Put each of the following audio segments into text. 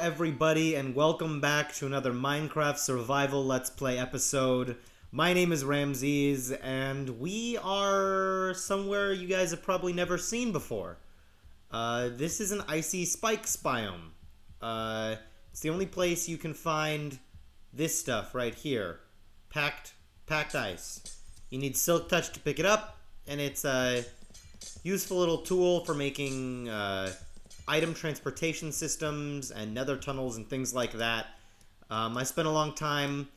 everybody, and welcome back to another Minecraft Survival Let's Play episode. My name is Ramses, and we are somewhere you guys have probably never seen before. This is an icy spikes biome. It's the only place you can find this stuff right here. Packed ice. You need silk touch to pick it up, and it's a useful little tool for making, item transportation systems and nether tunnels and things like that. I spent a long time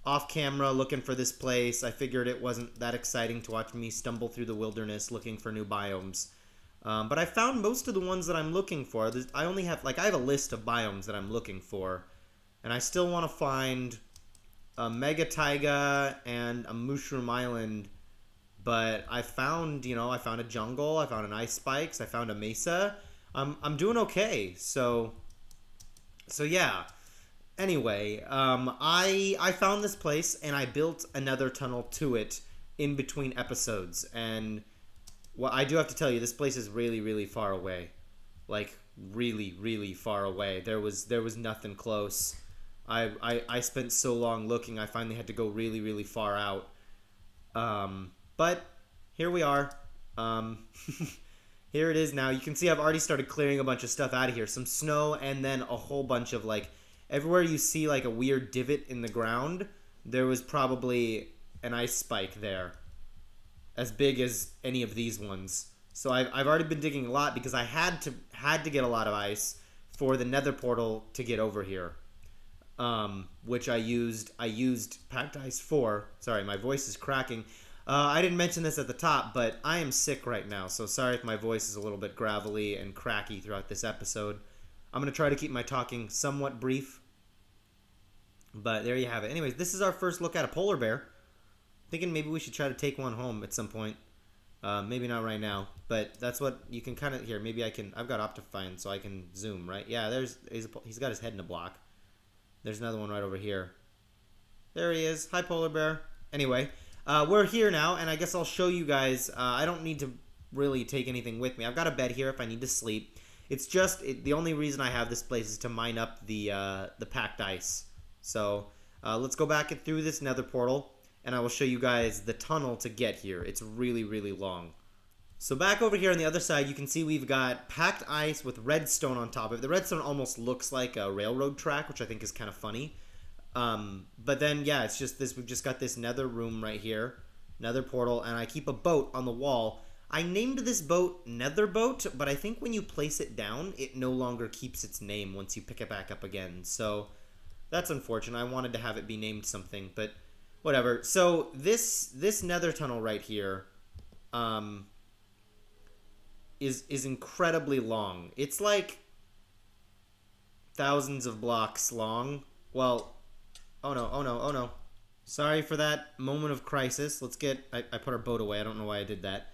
off camera looking for this place. I figured it wasn't that exciting to watch me stumble through the wilderness looking for new biomes. But I found most of the ones that I'm looking for. I have a list of biomes that I'm looking for. And I still want to find a mega taiga and a mushroom island. But I found a jungle, I found an ice spikes, I found a mesa. I'm doing okay, so yeah. Anyway, I found this place and I built another tunnel to it in between episodes. And well, I do have to tell you, this place is really, really far away, like really, really far away. There was nothing close. I spent so long looking. I finally had to go really, really far out. But here we are. Here it is now. You can see I've already started clearing a bunch of stuff out of here. Some snow and then a whole bunch of, like, everywhere you see, like, a weird divot in the ground, there was probably an ice spike there. As big as any of these ones. So I've already been digging a lot because I had to get a lot of ice for the nether portal to get over here. Which I used packed ice for. Sorry, my voice is cracking. I didn't mention this at the top, but I am sick right now, so sorry if my voice is a little bit gravelly and cracky throughout this episode. I'm going to try to keep my talking somewhat brief, but there you have it. Anyways, this is our first look at a polar bear. Thinking maybe we should try to take one home at some point. Maybe not right now, but that's what you can kind of... Here, maybe I've got Optifine, so I can zoom, right? Yeah, he's got his head in a block. There's another one right over here. There he is. Hi, polar bear. Anyway... we're here now, and I guess I'll show you guys. I don't need to really take anything with me. I've got a bed here if I need to sleep. It's just the only reason I have this place is to mine up the packed ice. So let's go back and through this nether portal, and I will show you guys the tunnel to get here. It's really, really long. So back over here on the other side, you can see we've got packed ice with redstone on top of it. The redstone almost looks like a railroad track, which I think is kind of funny. But then, yeah, it's just this, we've just got this nether room right here, nether portal, and I keep a boat on the wall. I named this boat Nether Boat, but I think when you place it down, it no longer keeps its name once you pick it back up again, so that's unfortunate. I wanted to have it be named something, but whatever. So this nether tunnel right here, is incredibly long. It's like thousands of blocks long. Well, oh no. Sorry for that moment of crisis. Let's get... I put our boat away. I don't know why I did that.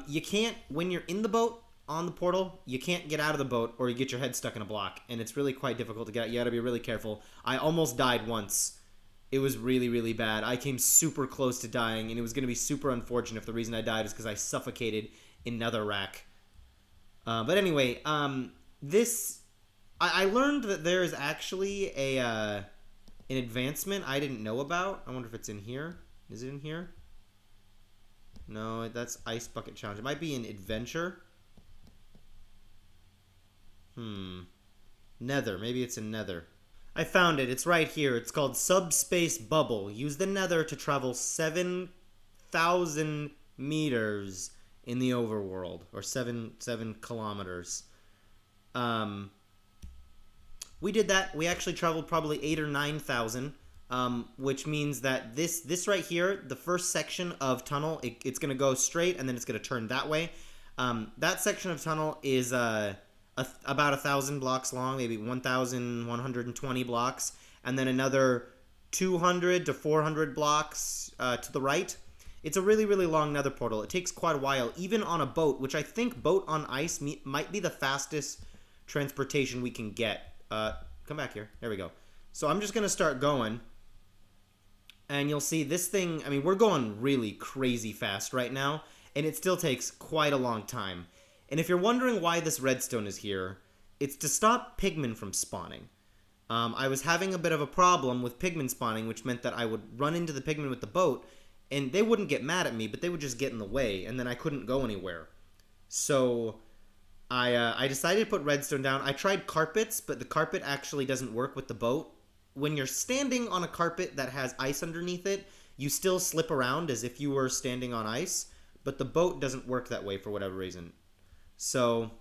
You can't... When you're in the boat, on the portal, you can't get out of the boat or you get your head stuck in a block. And it's really quite difficult to get out. You gotta be really careful. I almost died once. It was really, really bad. I came super close to dying, and it was gonna be super unfortunate if the reason I died is because I suffocated in netherrack. But anyway, this... I learned that there is actually an advancement I didn't know about. I wonder if it's in here. Is it in here? No, that's Ice Bucket Challenge. It might be in Adventure. Nether. Maybe it's in Nether. I found it. It's right here. It's called Subspace Bubble. Use the Nether to travel 7,000 meters in the overworld. Or 7 kilometers. We did that. We actually traveled probably 8,000 or 9,000, which means that this right here, the first section of tunnel, it's going to go straight and then it's going to turn that way. That section of tunnel is about 1,000 blocks long, maybe 1,120 blocks, and then another 200 to 400 blocks to the right. It's a really, really long nether portal. It takes quite a while, even on a boat, which I think boat on ice might be the fastest transportation we can get. Come back here. There we go. So I'm just going to start going. And you'll see this thing, I mean, we're going really crazy fast right now. And it still takes quite a long time. And if you're wondering why this redstone is here, it's to stop pigmen from spawning. I was having a bit of a problem with pigmen spawning, which meant that I would run into the pigmen with the boat, and they wouldn't get mad at me, but they would just get in the way, and then I couldn't go anywhere. So I decided to put redstone down. I tried carpets, but the carpet actually doesn't work with the boat. When you're standing on a carpet that has ice underneath it, you still slip around as if you were standing on ice, but the boat doesn't work that way for whatever reason. So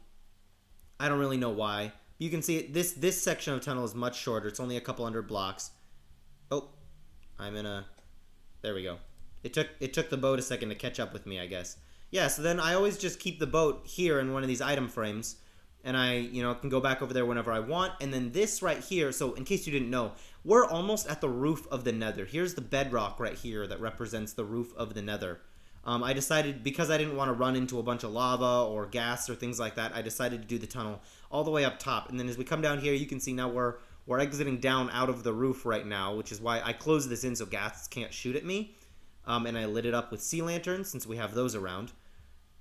I don't really know why. You can see this section of tunnel is much shorter. It's only a couple hundred blocks. Oh, I'm in a... There we go. It took the boat a second to catch up with me, I guess. Yeah, so then I always just keep the boat here in one of these item frames, and I, can go back over there whenever I want. And then this right here, so in case you didn't know, we're almost at the roof of the nether. Here's the bedrock right here that represents the roof of the nether. I decided, because I didn't want to run into a bunch of lava or gas or things like that, I decided to do the tunnel all the way up top. And then as we come down here, you can see now we're exiting down out of the roof right now, which is why I closed this in so gas can't shoot at me. And I lit it up with sea lanterns since we have those around.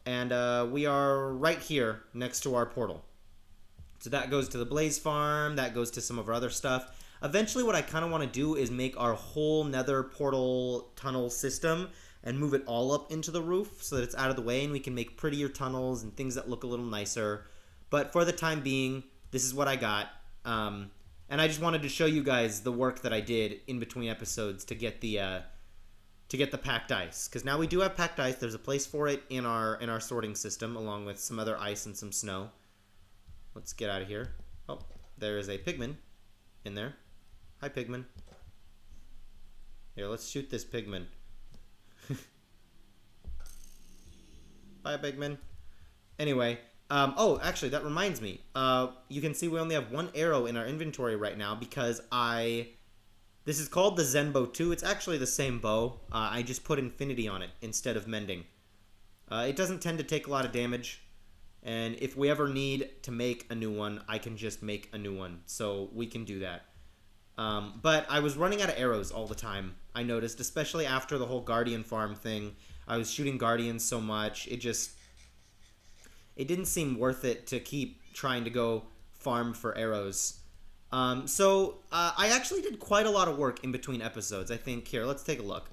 And we are right here next to our portal. So that goes to the blaze farm, that goes to some of our other stuff. Eventually what I kind of want to do is make our whole nether portal tunnel system and move it all up into the roof so that it's out of the way and we can make prettier tunnels and things that look a little nicer. But for the time being, this is what I got. And I just wanted to show you guys the work that I did in between episodes to get the packed ice. Because now we do have packed ice. There's a place for it in our sorting system along with some other ice and some snow. Let's get out of here. Oh, there is a pigman in there. Hi, pigman. Here, let's shoot this pigman. Bye, pigman. Anyway, oh, actually, that reminds me. You can see we only have one arrow in our inventory right now because this is called the Zen Bow 2. It's actually the same bow. I just put infinity on it instead of mending. It doesn't tend to take a lot of damage. And if we ever need to make a new one, I can just make a new one. So we can do that. But I was running out of arrows all the time, I noticed, especially after the whole Guardian farm thing. I was shooting Guardians so much, it didn't seem worth it to keep trying to go farm for arrows. So I actually did quite a lot of work in between episodes, I think. Here, let's take a look.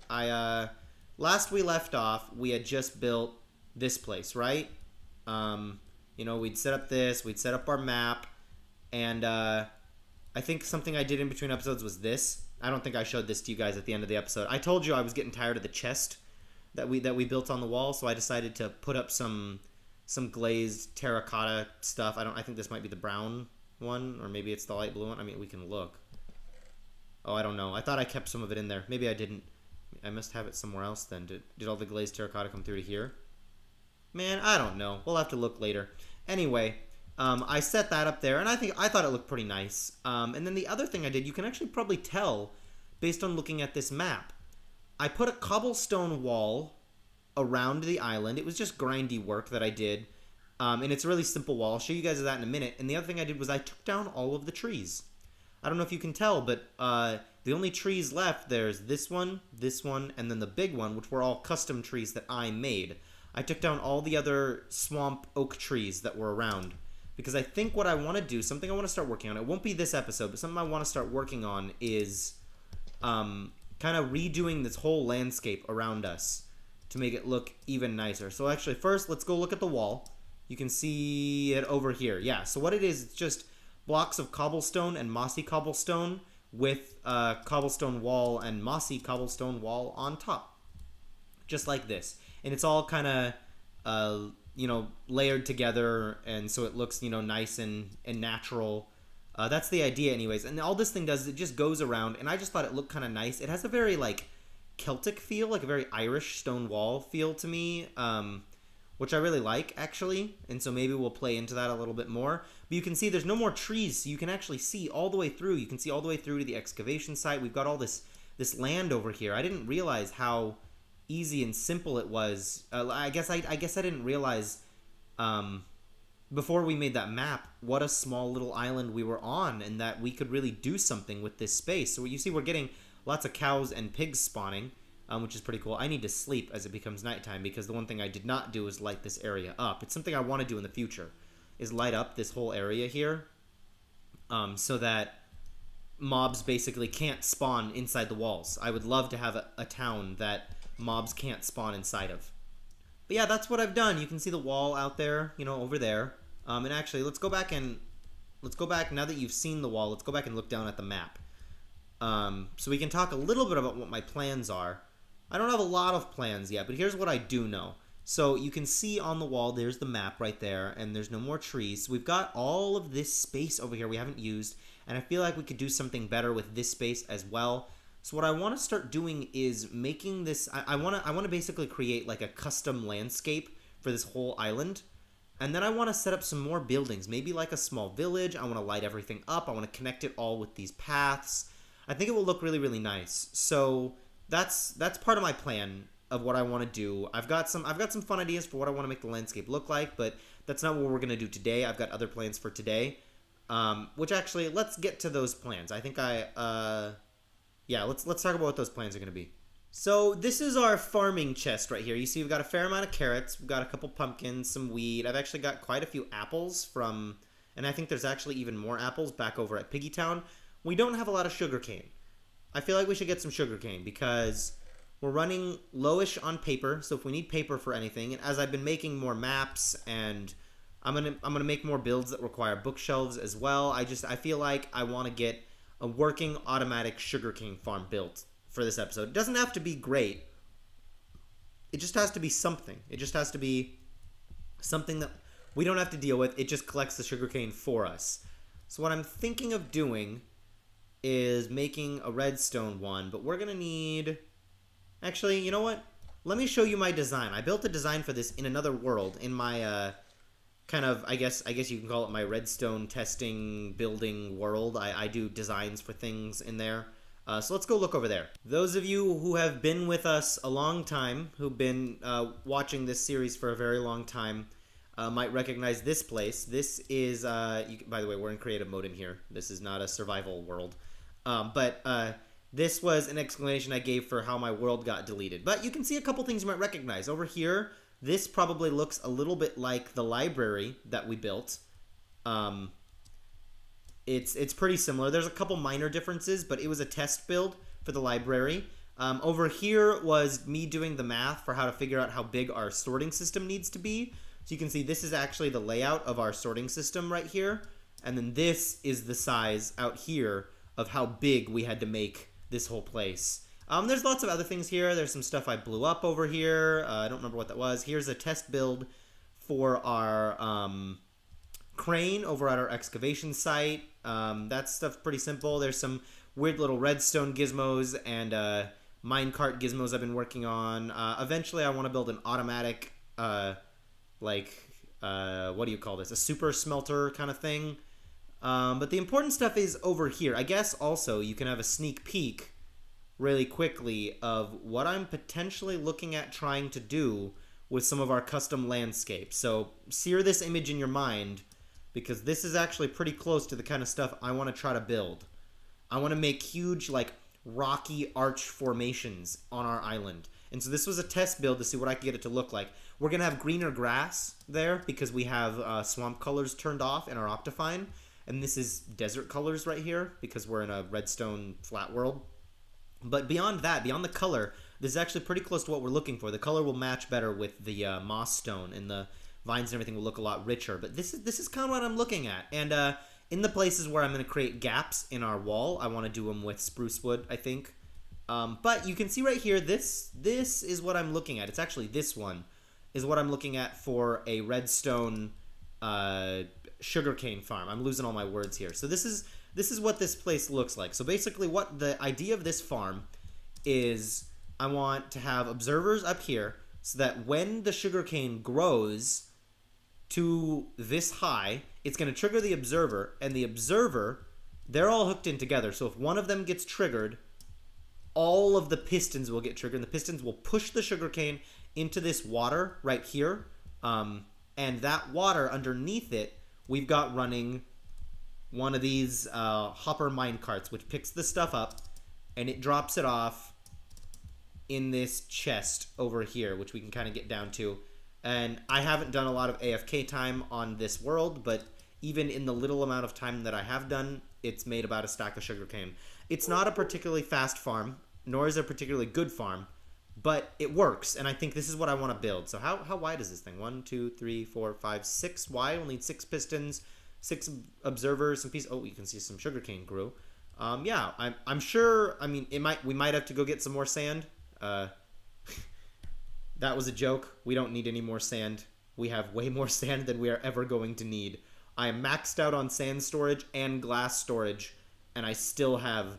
Last we left off, we had just built this place, right? We'd set up this, we'd set up our map, and I think something I did in between episodes was this. I don't think I showed this to you guys at the end of the episode. I told you I was getting tired of the chest that we built on the wall, so I decided to put up some glazed terracotta stuff. I think this might be the brown one, or maybe it's the light blue one. I mean, we can look. Oh, I don't know. I thought I kept some of it in there. Maybe I didn't. I must have it somewhere else then. Did all the glazed terracotta come through to here? Man, I don't know. We'll have to look later. Anyway, I set that up there, and I thought it looked pretty nice. And then the other thing I did, you can actually probably tell based on looking at this map. I put a cobblestone wall around the island. It was just grindy work that I did, and it's a really simple wall. I'll show you guys that in a minute. And the other thing I did was I took down all of the trees. I don't know if you can tell, but the only trees left, there's this one, and then the big one, which were all custom trees that I made. I took down all the other swamp oak trees that were around. Because I think what I want to do, something I want to start working on, it won't be this episode, but something I want to start working on is kind of redoing this whole landscape around us to make it look even nicer. So actually, first, let's go look at the wall. You can see it over here. Yeah, so what it is, it's just blocks of cobblestone and mossy cobblestone with cobblestone wall and mossy cobblestone wall on top. Just like this. And it's all kind of, layered together, and so it looks, nice and natural. That's the idea anyways. And all this thing does is it just goes around, and I just thought it looked kind of nice. It has a very, Celtic feel, like a very Irish stone wall feel to me, which I really like, actually. And so maybe we'll play into that a little bit more. But you can see there's no more trees, so you can actually see all the way through. You can see all the way through to the excavation site. We've got all this land over here. I didn't realize how easy and simple it was. I guess I didn't realize before we made that map what a small little island we were on, and that we could really do something with this space. So you see we're getting lots of cows and pigs spawning, which is pretty cool. I need to sleep as it becomes nighttime, because the one thing I did not do is light this area up. It's something I want to do in the future, is light up this whole area here, so that mobs basically can't spawn inside the walls. I would love to have a town that mobs can't spawn inside of. But yeah, that's what I've done. You can see the wall out there, you know, over there. And actually, let's go back, now that you've seen the wall, let's go back and look down at the map. So we can talk a little bit about what my plans are. I don't have a lot of plans yet, but here's what I do know. So you can see on the wall, there's the map right there, and there's no more trees. So we've got all of this space over here we haven't used, and I feel like we could do something better with this space as well. So what I want to start doing is making this, I want to basically create like a custom landscape for this whole island. And then I want to set up some more buildings, maybe like a small village. I want to light everything up. I want to connect it all with these paths. I think it will look really, really nice. So that's part of my plan of what I want to do. I've got some fun ideas for what I want to make the landscape look like, but that's not what we're going to do today. I've got other plans for today. Which actually, let's get to those plans. I think yeah, let's talk about what those plans are going to be. So this is our farming chest right here. You see we've got a fair amount of carrots. We've got a couple pumpkins, some wheat. I've actually got quite a few apples from, and I think there's actually even more apples back over at Piggy Town. We don't have a lot of sugarcane. I feel like we should get some sugarcane because we're running lowish on paper. So if we need paper for anything, and as I've been making more maps and I'm gonna make more builds that require bookshelves as well. I feel like I want to get a working automatic sugarcane farm built for this episode. It doesn't have to be great. It just has to be something. It just has to be something that we don't have to deal with. It just collects the sugarcane for us. So what I'm thinking of doing is making a redstone one, but we're gonna need, actually, you know what? Let me show you my design. I built a design for this in another world, in my kind of, I guess you can call it my redstone testing building world. I do designs for things in there. So let's go look over there. Those of you who have been with us a long time, who've been watching this series for a very long time, might recognize this place. This is, by the way, we're in creative mode in here. This is not a survival world. But this was an explanation I gave for how my world got deleted. But you can see a couple things you might recognize. Over here, this probably looks a little bit like the library that we built. It's pretty similar. There's a couple minor differences, but it was a test build for the library. Over here was me doing the math for how to figure out how big our sorting system needs to be. So you can see this is actually the layout of our sorting system right here. And then this is the size out here of how big we had to make this whole place. There's lots of other things here. There's some stuff I blew up over here. I don't remember what that was. Here's a test build for our crane over at our excavation site. That stuff's pretty simple. There's some weird little redstone gizmos and minecart gizmos I've been working on. Eventually, I want to build an automatic, what do you call this? A super smelter kind of thing. But the important stuff is over here. I guess also you can have a sneak peek really quickly of what I'm potentially looking at trying to do with some of our custom landscapes. So sear this image in your mind, because this is actually pretty close to the kind of stuff I want to try to build. I want to make huge, like, rocky arch formations on our island. And so this was a test build to see what I could get it to look like. We're going to have greener grass there because we have swamp colors turned off in our Optifine. And this is desert colors right here because we're in a redstone flat world. But beyond that, beyond the color, this is actually pretty close to what we're looking for. The color will match better with the moss stone, and the vines and everything will look a lot richer. But this is kind of what I'm looking at. And in the places where I'm going to create gaps in our wall, I want to do them with spruce wood, I think. But you can see right here, this is what I'm looking at. It's actually this one is what I'm looking at for a redstone sugarcane farm. I'm losing all my words here. So this is what this place looks like. So basically what the idea of this farm is, I want to have observers up here so that when the sugarcane grows to this high, it's going to trigger the observer, and the observer, they're all hooked in together. So if one of them gets triggered, all of the pistons will get triggered, and the pistons will push the sugarcane into this water right here. And that water underneath it, we've got running one of these hopper mine carts, which picks the stuff up and it drops it off in this chest over here, which we can kind of get down to. And I haven't done a lot of AFK time on this world, but even in the little amount of time that I have done, it's made about a stack of sugarcane. It's not a particularly fast farm, nor is it a particularly good farm, but it works, and I think this is what I want to build. So how wide is this thing? 1, 2, 3, 4, 5, 6 wide. We'll need 6 pistons, 6 observers, some pieces. Oh, you can see some sugarcane grew. Yeah, I'm sure. I mean, we might have to go get some more sand. That was a joke. We don't need any more sand. We have way more sand than we are ever going to need. I am maxed out on sand storage and glass storage, and I still have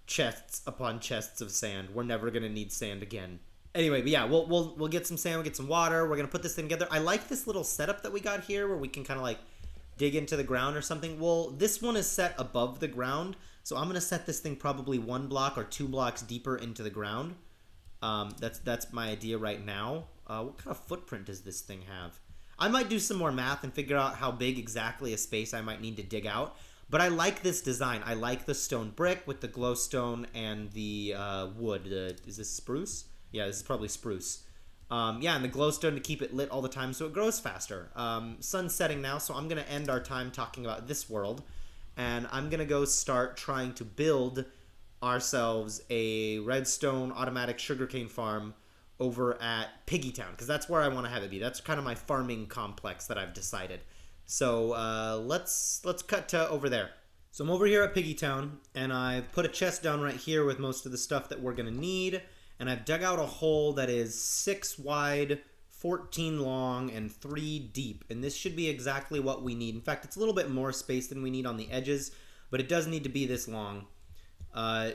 chests upon chests of sand. We're never gonna need sand again. Anyway, but yeah, we'll get some sand, we'll get some water. We're gonna put this thing together. I like this little setup that we got here, where we can kind of like dig into the ground or something. Well, this one is set above the ground, so I'm gonna set this thing probably 1 block or 2 blocks deeper into the ground. That's my idea right now. What kind of footprint does this thing have? I might do some more math and figure out how big exactly a space I might need to dig out. But I like this design. I like the stone brick with the glowstone and the wood. Is this spruce? Yeah, this is probably spruce. Yeah, and the glowstone to keep it lit all the time so it grows faster. Sun's setting now, so I'm going to end our time talking about this world. And I'm going to go start trying to build ourselves a redstone automatic sugarcane farm over at Piggy Town, because that's where I want to have it be. That's kind of my farming complex that I've decided. So let's cut to over there. So I'm over here at Piggy Town, and I've put a chest down right here with most of the stuff that we're going to need, and I've dug out a hole that is 6 wide, 14 long, and 3 deep, and this should be exactly what we need. In fact, it's a little bit more space than we need on the edges, but it does need to be this long.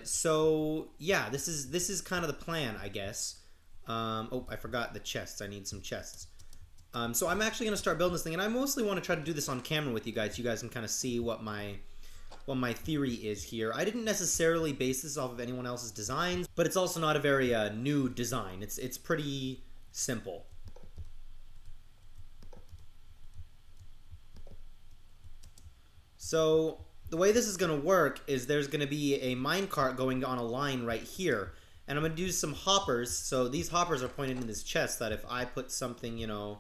So yeah, this is kind of the plan, I guess. Oh, I forgot the chests. I need some chests. So I'm actually going to start building this thing, and I mostly want to try to do this on camera with you guys. You guys can kind of see what my theory is here. I didn't necessarily base this off of anyone else's designs, but it's also not a very new design. It's pretty simple. So the way this is going to work is there's going to be a minecart going on a line right here, and I'm going to do some hoppers. So these hoppers are pointed in this chest that if I put something, you know,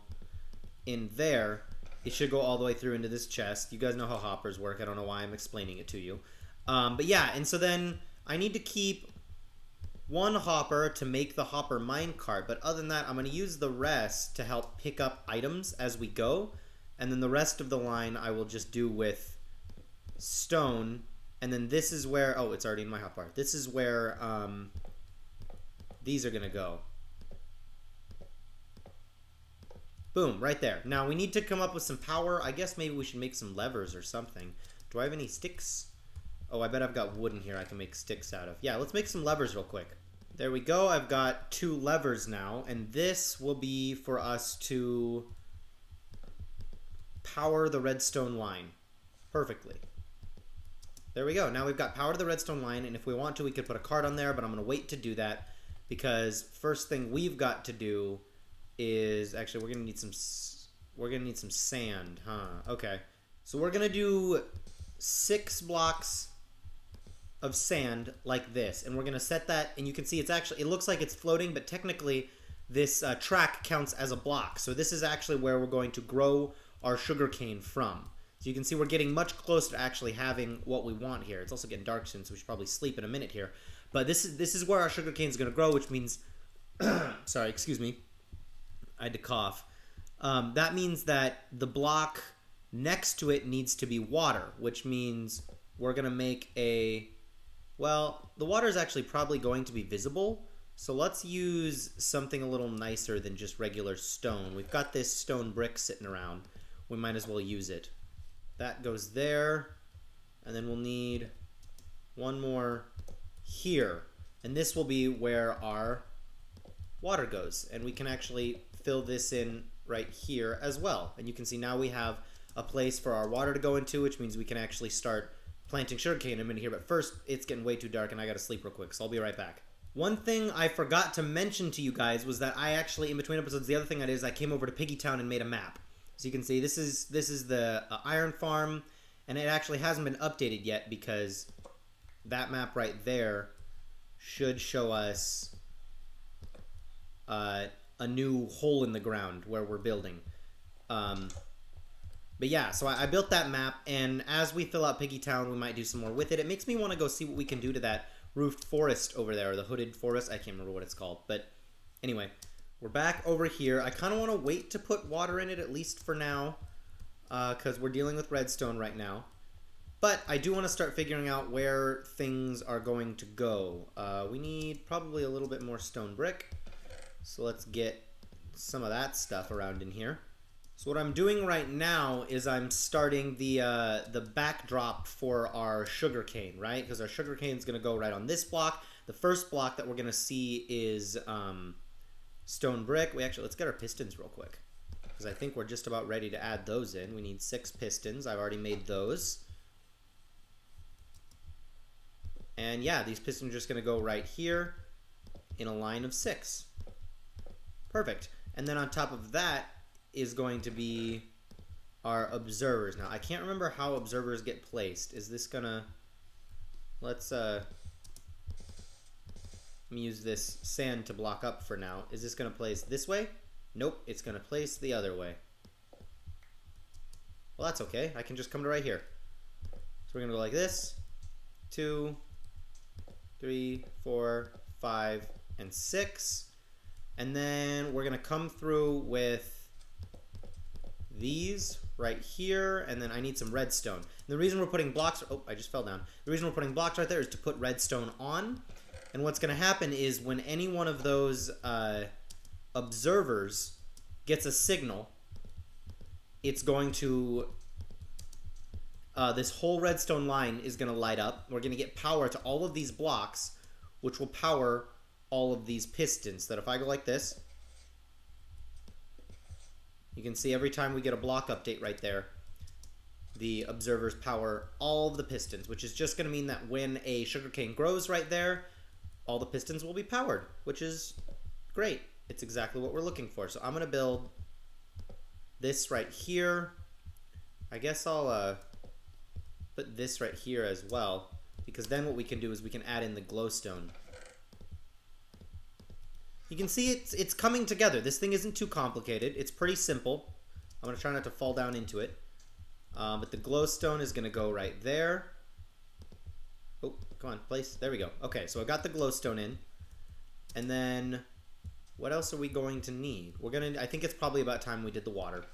in there, it should go all the way through into this chest. You guys know how hoppers work. I don't know why I'm explaining it to you. But yeah, and so then I need to keep 1 hopper to make the hopper minecart. But other than that, I'm going to use the rest to help pick up items as we go. And then the rest of the line I will just do with stone. And then this is where, oh, it's already in my hotbar. This is where these are going to go. Boom, right there. Now we need to come up with some power. I guess maybe we should make some levers or something. Do I have any sticks? Oh, I bet I've got wood in here I can make sticks out of. Yeah, let's make some levers real quick. There we go. I've got 2 levers now, and this will be for us to power the redstone line perfectly. There we go. Now we've got power to the redstone line, and if we want to, we could put a card on there, but I'm going to wait to do that because first thing we've got to do is actually we're gonna need some sand, huh? Okay, so we're gonna do 6 blocks of sand like this, and we're gonna set that, and you can see it looks like it's floating, but technically this track counts as a block. So this is actually where we're going to grow our sugarcane from. So you can see we're getting much closer to actually having what we want here. It's also getting dark soon, so we should probably sleep in a minute here. But this is where our sugarcane is gonna grow, which means sorry, excuse me. I had to cough. That means that the block next to it needs to be water, which means we're going to make a... Well, the water is actually probably going to be visible, so let's use something a little nicer than just regular stone. We've got this stone brick sitting around. We might as well use it. That goes there, and then we'll need 1 more here, and this will be where our water goes, and we can actually fill this in right here as well. And you can see now we have a place for our water to go into, which means we can actually start planting sugarcane in a minute here. But first, it's getting way too dark and I gotta sleep real quick, so I'll be right back. One thing I forgot to mention to you guys was that I actually, in between episodes, the other thing I did is I came over to Piggy Town and made a map. So you can see this is the iron farm, and it actually hasn't been updated yet because that map right there should show us a new hole in the ground where we're building. But But yeah, so I built that map, and as we fill out Piggy Town, we might do some more with it. It makes me want to go see what we can do to that roofed forest over there, or the hooded forest. I can't remember what it's called. But anyway, we're back over here. I kind of want to wait to put water in it, at least for now, because we're dealing with redstone right now. But I do want to start figuring out where things are going to go. We need probably a little bit more stone brick. So let's get some of that stuff around in here. So what I'm doing right now is I'm starting the backdrop for our sugarcane, right? Because our sugarcane is going to go right on this block. The first block that we're going to see is stone brick. Let's get our pistons real quick, because I think we're just about ready to add those in. We need 6 pistons. I've already made those. And yeah, these pistons are just going to go right here in a line of 6. Perfect. And then on top of that is going to be our observers. Now, I can't remember how observers get placed. Is this going to... Let me use this sand to block up for now. Is this going to place this way? Nope, it's going to place the other way. Well, that's okay. I can just come to right here. So we're going to go like this. 2, 3, 4, 5, and 6. And then we're going to come through with these right here, and then I need some redstone. And the reason we're putting blocks... Oh, I just fell down. The reason we're putting blocks right there is to put redstone on. And what's going to happen is when any one of those observers gets a signal, it's going to... this whole redstone line is going to light up. We're going to get power to all of these blocks, which will power all of these pistons. That if I go like this, you can see every time we get a block update right there, the observers power all of the pistons, which is just going to mean that when a sugarcane grows right there, all the pistons will be powered, which is great. It's exactly what we're looking for. So I'm going to build this right here. I guess I'll put this right here as well, because then what we can do is we can add in the glowstone. You can see it's coming together. This thing isn't too complicated. It's pretty simple. I'm going to try not to fall down into it. But the glowstone is going to go right there. Oh, come on, place. There we go. Okay, so I got the glowstone in. And then what else are we going to need? I think it's probably about time we did the water.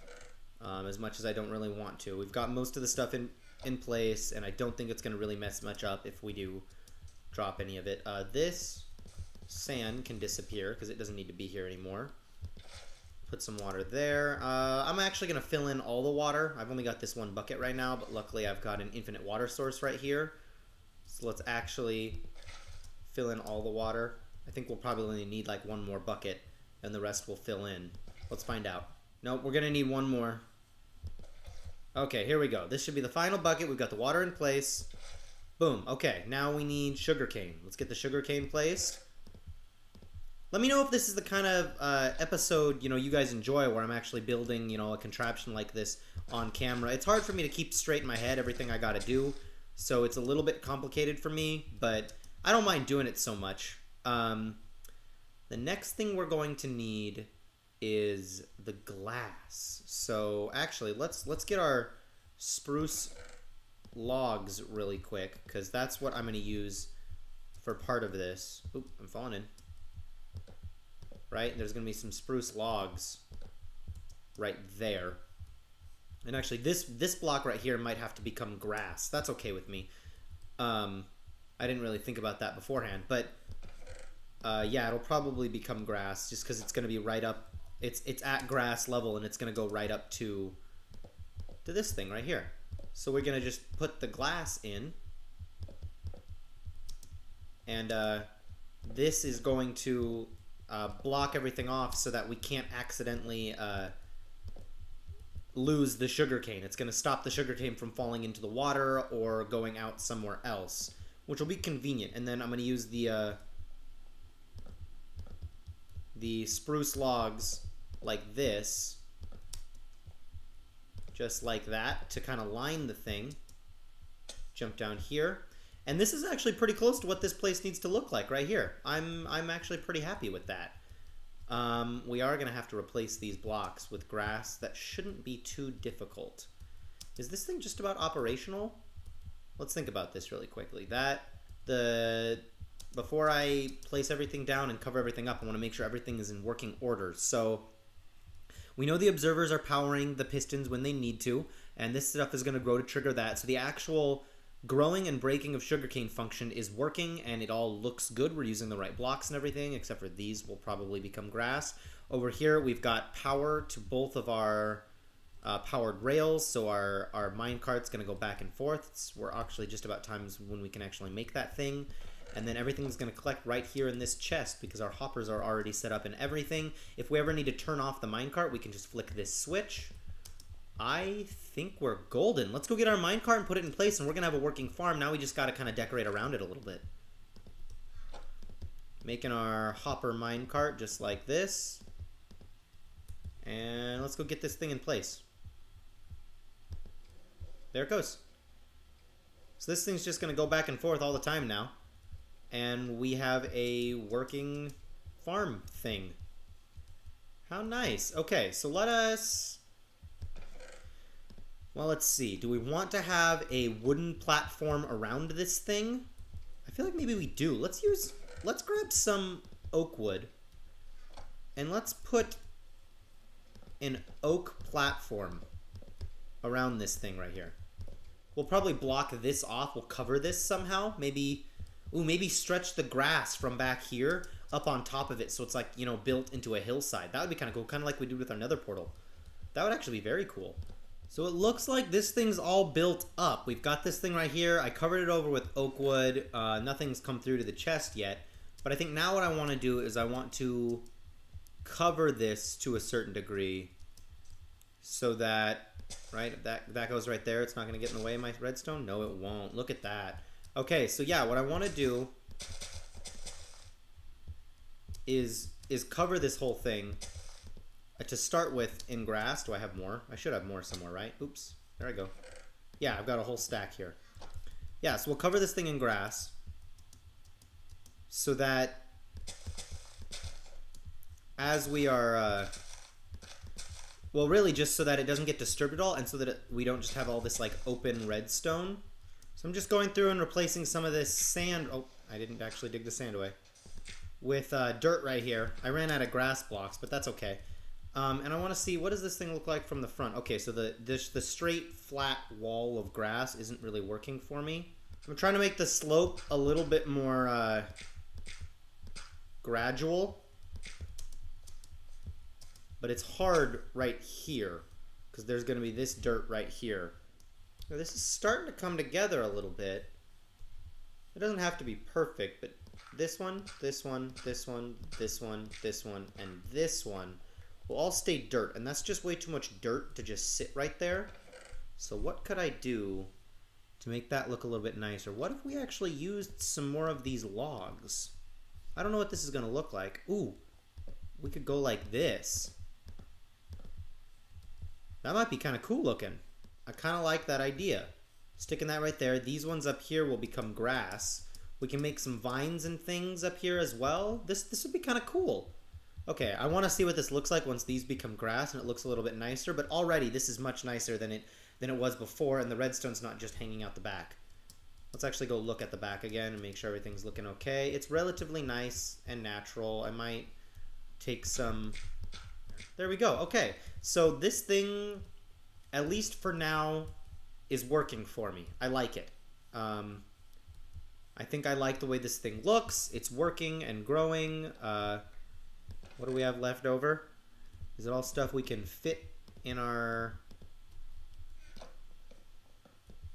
As much as I don't really want to. We've got most of the stuff in place, and I don't think it's going to really mess much up if we do drop any of it. This sand can disappear because it doesn't need to be here anymore. Put some water there. I'm actually going to fill in all the water. I've only got this one bucket right now, but luckily I've got an infinite water source right here. So let's actually fill in all the water. I think we'll probably only need like one more bucket, and the rest will fill in. Let's find out. Nope, we're going to need one more. Okay, here we go. This should be the final bucket. We've got the water in place. Boom. Okay, now we need sugarcane. Let's get the sugarcane placed. Let me know if this is the kind of episode, you guys enjoy, where I'm actually building, a contraption like this on camera. It's hard for me to keep straight in my head everything I gotta do, so it's a little bit complicated for me, but I don't mind doing it so much. The next thing we're going to need is the glass. So actually, let's get our spruce logs really quick, because that's what I'm going to use for part of this. Oop, I'm falling in. Right? There's going to be some spruce logs right there. And actually, this block right here might have to become grass. That's okay with me. I didn't really think about that beforehand, but yeah, it'll probably become grass just because it's going to be right up. It's at grass level, and it's going to go right up to this thing right here. So we're going to just put the glass in, and this is going to block everything off so that we can't accidentally lose the sugarcane. It's going to stop the sugarcane from falling into the water or going out somewhere else, which will be convenient. And then I'm going to use the spruce logs like this, just like that, to kind of line the thing. Jump down here. And this is actually pretty close to what this place needs to look like right here. I'm actually pretty happy with that. We are going to have to replace these blocks with grass. That shouldn't be too difficult. Is this thing just about operational? Let's think about this really quickly. Before I place everything down and cover everything up, I want to make sure everything is in working order. So we know the observers are powering the pistons when they need to, and this stuff is going to grow to trigger that. So the actual growing and breaking of sugarcane function is working, and it all looks good. We're using the right blocks and everything, except for these will probably become grass. Over here, we've got power to both of our powered rails, so our minecart's going to go back and forth. We're actually just about times when we can actually make that thing. And then everything's going to collect right here in this chest because our hoppers are already set up and everything. If we ever need to turn off the minecart, we can just flick this switch. I think we're golden. Let's go get our minecart and put it in place, and we're going to have a working farm. Now we just got to kind of decorate around it a little bit. Making our hopper minecart just like this. And let's go get this thing in place. There it goes. So this thing's just going to go back and forth all the time now. And we have a working farm thing. How nice. Okay, so let's see. Do we want to have a wooden platform around this thing? I feel like maybe we do. Let's grab some oak wood. And let's put an oak platform around this thing right here. We'll probably block this off. We'll cover this somehow. Maybe stretch the grass from back here up on top of it so it's like, you know, built into a hillside. That would be kind of cool, kind of like we did with our nether portal. That would actually be very cool. So it looks like this thing's all built up. We've got this thing right here. I covered it over with oak wood. Nothing's come through to the chest yet. But I think now what I want to do is I want to cover this to a certain degree so that, right, that goes right there. It's not going to get in the way of my redstone? No, it won't. Look at that. Okay, so yeah, what I want to do is cover this whole thing to start with in grass. Do I have more? I should have more somewhere, right? Oops, there I go. Yeah, I've got a whole stack here. Yeah, so we'll cover this thing in grass so that as we are, well, really just so that it doesn't get disturbed at all and so that we don't just have all this like open redstone. So I'm just going through and replacing some of this sand. Oh, I didn't actually dig the sand away. With dirt right here. I ran out of grass blocks, but that's okay. And I want to see, what does this thing look like from the front? Okay, so the straight, flat wall of grass isn't really working for me. I'm trying to make the slope a little bit more gradual. But it's hard right here because there's going to be this dirt right here. Now, this is starting to come together a little bit. It doesn't have to be perfect, but this one, this one, this one, this one, this one, and this one will all stay dirt, and that's just way too much dirt to just sit right there. So what could I do to make that look a little bit nicer? What if we actually used some more of these logs? I don't know what this is going to look like. Ooh, we could go like this. That might be kind of cool looking. I kind of like that idea. Sticking that right there. These ones up here will become grass. We can make some vines and things up here as well. This would be kind of cool. Okay, I want to see what this looks like once these become grass and it looks a little bit nicer. But already this is much nicer than it was before, and the redstone's not just hanging out the back. Let's actually go look at the back again and make sure everything's looking okay. It's relatively nice and natural. I might take some... There we go. Okay, so this thing, at least for now, is working for me. I like it. I think I like the way this thing looks. It's working and growing. What do we have left over? Is it all stuff we can fit in our...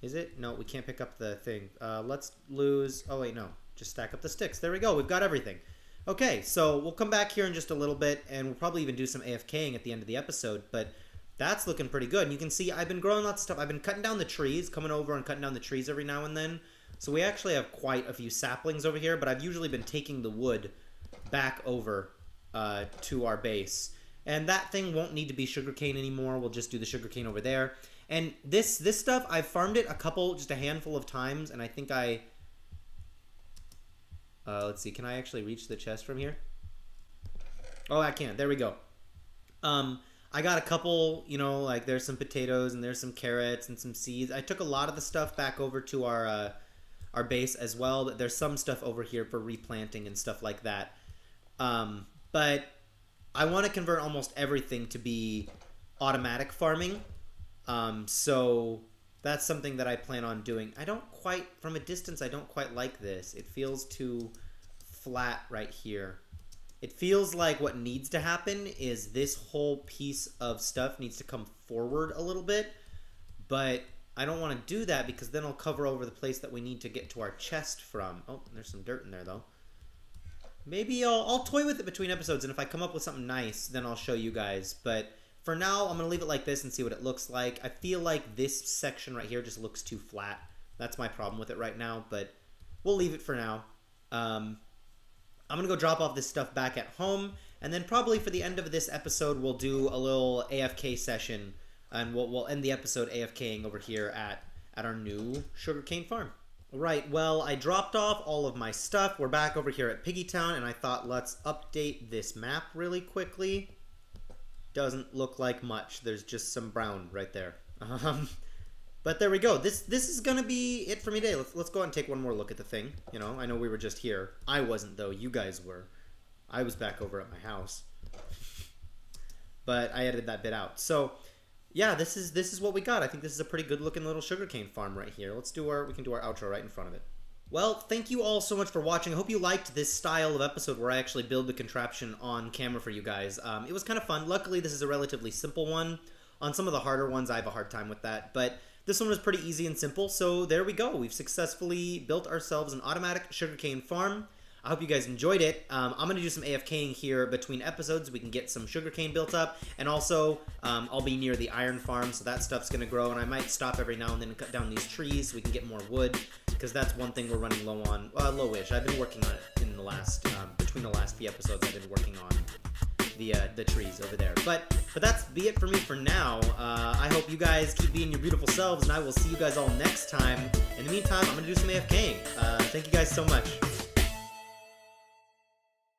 Is it? No, we can't pick up the thing. Let's lose... Oh, wait, no. Just stack up the sticks. There we go. We've got everything. Okay, so we'll come back here in just a little bit, and we'll probably even do some AFKing at the end of the episode, but that's looking pretty good. And you can see I've been growing lots of stuff. I've been cutting down the trees, coming over and cutting down the trees every now and then. So we actually have quite a few saplings over here, but I've usually been taking the wood back over to our base. And that thing won't need to be sugarcane anymore. We'll just do the sugarcane over there. And this stuff, I've farmed it just a handful of times, and I think let's see, can I actually reach the chest from here? Oh, I can. There we go. I got a couple, you know, like there's some potatoes and there's some carrots and some seeds. I took a lot of the stuff back over to our base as well. But there's some stuff over here for replanting and stuff like that. But I want to convert almost everything to be automatic farming. So that's something that I plan on doing. I don't quite, from a distance, I don't quite like this. It feels too flat right here. It feels like what needs to happen is this whole piece of stuff needs to come forward a little bit, but I don't want to do that because then I'll cover over the place that we need to get to our chest from. Oh, there's some dirt in there though. Maybe I'll toy with it between episodes, and if I come up with something nice, then I'll show you guys. But for now, I'm going to leave it like this and see what it looks like. I feel like this section right here just looks too flat. That's my problem with it right now, but we'll leave it for now. I'm going to go drop off this stuff back at home, and then probably for the end of this episode, we'll do a little AFK session, and we'll end the episode AFKing over here at our new sugarcane farm. Right, well, I dropped off all of my stuff. We're back over here at Piggy Town, and I thought let's update this map really quickly. Doesn't look like much. There's just some brown right there. But there we go. This is gonna be it for me today. Let's go ahead and take one more look at the thing. You know, I know we were just here. I wasn't though. You guys were. I was back over at my house. But I edited that bit out. So yeah, this is what we got. I think this is a pretty good looking little sugarcane farm right here. We can do our outro right in front of it. Well, thank you all so much for watching. I hope you liked this style of episode where I actually build the contraption on camera for you guys. It was kind of fun. Luckily, this is a relatively simple one. On some of the harder ones, I have a hard time with that. But this one was pretty easy and simple, so there we go. We've successfully built ourselves an automatic sugarcane farm. I hope you guys enjoyed it. I'm going to do some AFKing here between episodes. We can get some sugarcane built up. And also, I'll be near the iron farm, so that stuff's going to grow. And I might stop every now and then and cut down these trees so we can get more wood. Because that's one thing we're running low on. Low-ish. I've been working on it in the last, between the last few episodes, I've been working on the trees over there. But that's be it for me for now. I hope you guys keep being your beautiful selves, and I will see you guys all next time. In the meantime, I'm going to do some AFKing. Thank you guys so much.